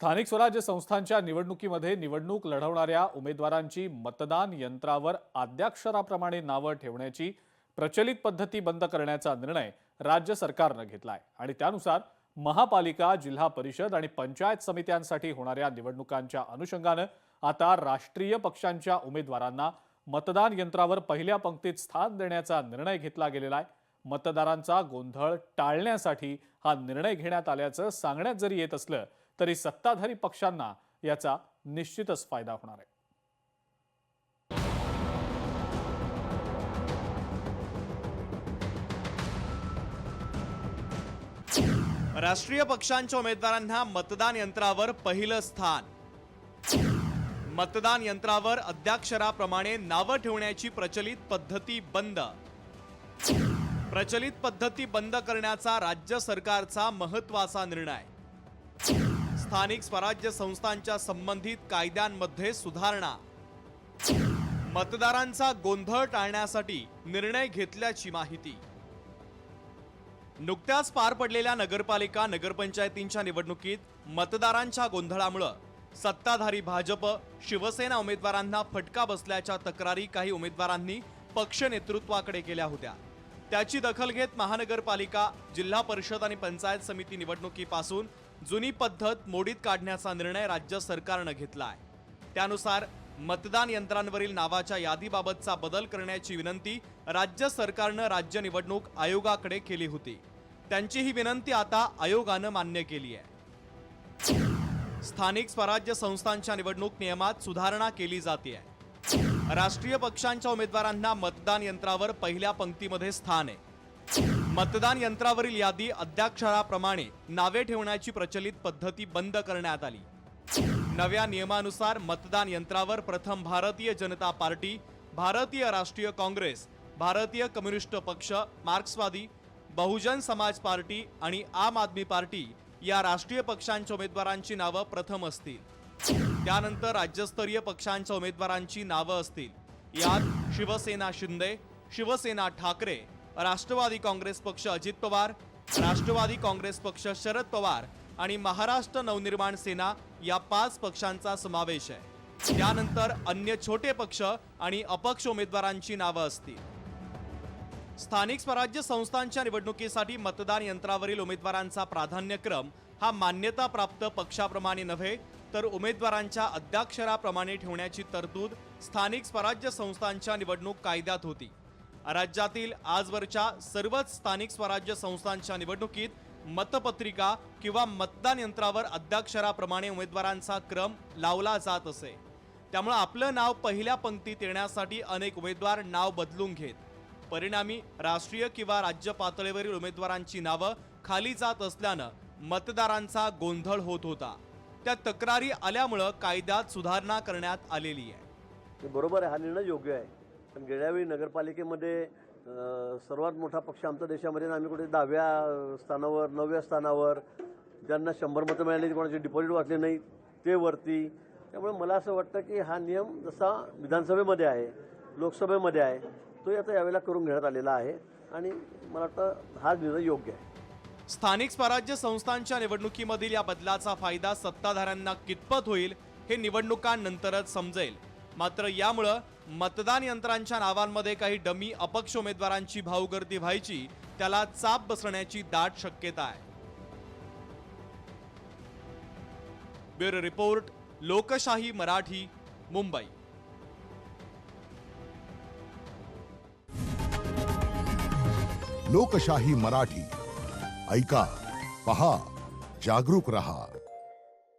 स्थानिक स्वराज्य संस्थांच्या निवडणुकीमध्ये निवडणूक लढवणाऱ्या उमेदवारांची मतदान यंत्रावर आद्याक्षराप्रमाणे नावे ठेवण्याची प्रचलित पद्धती बंद करण्याचा निर्णय राज्य सरकारने घेतलाय आणि त्यानुसार महापालिका, जिल्हा परिषद आणि पंचायत समित्यांसाठी होणाऱ्या निवडणुकांच्या अनुषंगाने आता राष्ट्रीय पक्षांच्या उमेदवारांना मतदान यंत्रावर पहिल्या पंक्तीत स्थान देण्याचा निर्णय घेतला गेलेला आहे। मतदारांचा गोंधळ टाळण्यासाठी हा निर्णय घेण्यात आल्याचं सांगण्यात जरी येत असलं तरी सत्ताधारी पक्षांना याचा निश्चितच फायदा होणार आहे। राष्ट्रीय पक्षांच्या उमेदवारांना मतदान यंत्रावर पहिलं स्थान। मतदान यंत्रावर अद्याक्षराप्रमाणे नावे ठेवण्याची प्रचलित पद्धती बंद। प्रचलित पद्धती बंद करण्याचा राज्य सरकारचा महत्त्वाचा निर्णय। स्थानिक स्वराज्य संस्थांच्या संबंधित कायद्यांमध्ये सुधारणा। मतदारांचा गोंधळ टाळण्यासाठी निर्णय घेतल्याची माहिती। नुकत्याच पार पडलेल्या नगरपालिका नगरपंचायतींच्या निवडणुकीत मतदारांच्या गोंधळामुळे सत्ताधारी भाजप, शिवसेना उमेदवारांना फटका बसल्याच्या तक्रारी काही उमेदवारांनी पक्ष नेतृत्वाकडे केल्या होत्या। त्याची दखल घेत महानगरपालिका, जिल्हा परिषद आणि पंचायत समिती निवडणुकीपासून जुनी पद्धत मोडीत काढण्याचा निर्णय राज्य सरकारने घेतला आहे। त्यानुसार मतदान यंत्रांवरील नावाच्या यादीबाबतचा बदल करण्याची विनंती राज्य सरकारने राज्य निवडणूक आयोगाकडे केली होती। त्यांची ही विनंती आता आयोगाने मान्य केली आहे। स्थानिक स्वराज्य संस्थांच्या निवडणूक नियमात सुधारणा केली जाते आहे। राष्ट्रीय पक्षांच्या उमेदवारांना मतदान यंत्रावर पहिल्या पंक्तीमध्ये स्थान आहे। मतदान यंत्रावरील यादी अद्याक्षराप्रमाणे नावे ठेवण्याची प्रचलित पद्धती बंद करण्यात आली। नव्या नियमानुसार मतदान यंत्रावर प्रथम भारतीय जनता पार्टी, भारतीय राष्ट्रीय काँग्रेस, भारतीय कम्युनिस्ट पक्ष, मार्क्सवादी, बहुजन समाज पार्टी आणि आम आदमी पार्टी या राष्ट्रीय पक्षांच्या उमेदवारांची नावे प्रथम असतील। त्यानंतर राज्यस्तरीय पक्षांच्या उमेदवारांची नावे असतील। यात शिवसेना शिंदे, शिवसेना ठाकरे, राष्ट्रवादी काँग्रेस पक्ष अजित पवार, राष्ट्रवादी काँग्रेस पक्ष शरद पवार आणि महाराष्ट्र नवनिर्माण सेना या 5 पक्षांचा समावेश आहे। त्यानंतर अन्य छोटे पक्ष आणि अपक्ष उमेदवारांची नावे असतील। स्थानिक स्वराज्य संस्थांच्या निवडणुकीसाठी मतदान यंत्रावरील उमेदवारांचा प्राधान्यक्रम हा मान्यता प्राप्त पक्षाप्रमाणे नव्हे तर उमेदवारांच्या अद्याक्षराप्रमाणे ठेवण्याची तरतूद स्थानिक स्वराज्य संस्थांच्या निवडणूक कायद्यात होती। राज्यातील आजवरच्या सर्वच स्थानिक स्वराज्य संस्थांच्या निवडणुकीत मतपत्रिका किंवा मतदान यंत्रावर अद्याक्षराप्रमाणे उमेदवारांचा क्रम लावला जात असे। त्यामुळे आपलं नाव पहिल्या पंक्तीत येण्यासाठी अनेक उमेदवार नाव बदलून घेत। परिणामी राष्ट्रीय किंवा राज्य पातळीवरील उमेदवारांची नावे खाली जात असल्याने मतदारांचा गोंधळ होत होता। त्या तक्रारी आल्यामुळे कायद्यात सुधारणा करण्यात आलेली आहे। बरोबर आहे, हा निर्णय योग्य आहे। पण गेल्यावेळी नगरपालिकेमध्ये सर्वात मोठा पक्ष आमच्या देशामध्ये आम्ही कुठे 10व्या स्थानावर, 9व्या स्थानावर, ज्यांना 100 मतं मिळाली, कोणाचे डिपॉझिट वाचले नाही ते वरती। त्यामुळे मला असं वाटतं की हा नियम जसा विधानसभेमध्ये आहे, लोकसभेमध्ये आहे, तो आता यावेळेला करून घेण्यात आलेला आहे आणि मला वाटतं हा निर्णय योग्य आहे। स्थानिक स्वराज्य संस्थांच्या निवडणुकीमधील या बदलाचा फायदा सत्ताधाऱ्यांना कितपत होईल हे निवडणुकांनंतरच समजेल। मात्र यामुळे मतदान यंत्रांच्या नावांमध्ये काही डमी अपक्ष उमेदवारांची भाऊगर्दी व्हायची, त्याला चाप बसण्याची दाट शक्यता आहे। ब्युरो रिपोर्ट, लोकशाही मराठी, मुंबई। लोकशाही मराठी ऐका, पहा, जागरूक रहा।